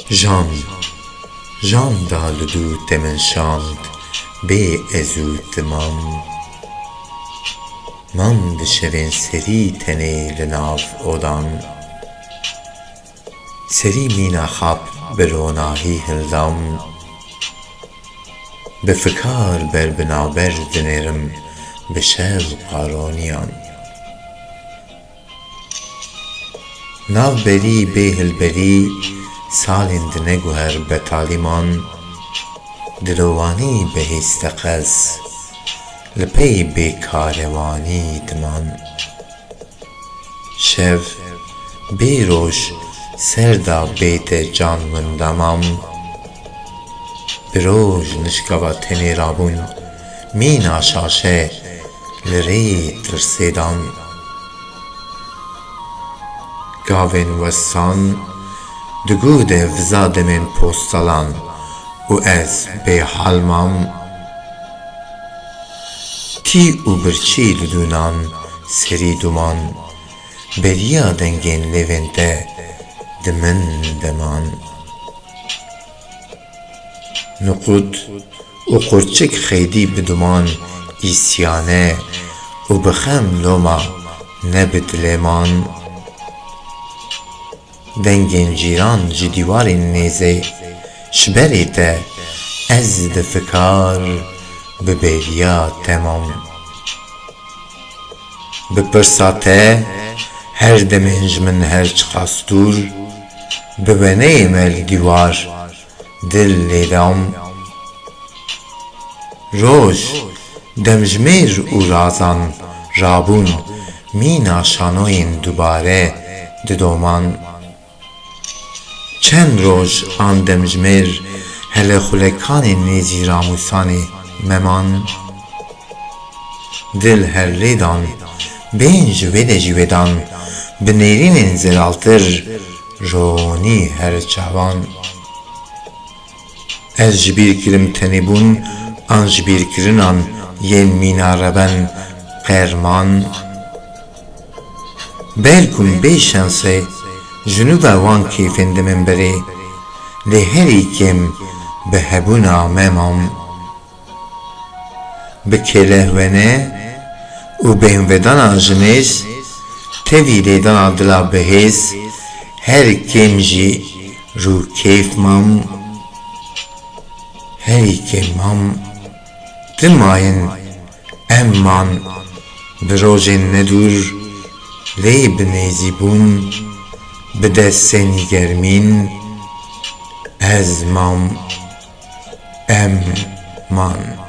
جان جان دا لدوت من شاند بی ازوت من دشوین سری تنی لناف اودان سری مینا خاب بروناهی هلدام بفکار بر بنابر دنرم بشر قارونیان ناو بری بیهل بری سالند نگوهر بتالیمان دلوانی بهستقز لپی بیکاروانی دمان شف بیروش سردا بیت جان مندمم بروج نشکوا تنی رابون مینا شاشه لری ترسیدان گاوین وستان دگود وزاد من پوستالان و از به حالمم تی او برچی لدونان سری دومان بریا دنگین لونده دمن دمان نقود و قرچک خیدی بدمان ایسیانه و بخم لوما نبدلمان دنگین جیران جدیوارین نیزه شبریته از دفکار ببریا تمام بپرساته هر دمنج من هر چقاستور ببنه مل دیوار دل لیدام روش دمجمیر او رازان رابون مینا شانوین دوباره ددومان چند روز آن دمجمیر هل خلکان نیزی راموسانی ممان دل هر لیدان بین جوید جویدان بنیرین انزلالتر رونی هر جوان از جبیر کرم تنیبون آن جبیر کرنان ین میناربن قرمان بلکم بی شانسه جنوب وان کیفند من بری لهری کم به هبونا ممام به کلهونه و بهم ودان آجنیز تویلیدان عدلا بهیز هر کم جی رو کیف مام هری کمام دماین امان به روز ندور لی بنیزی بون به دستنی گرمین از مام امان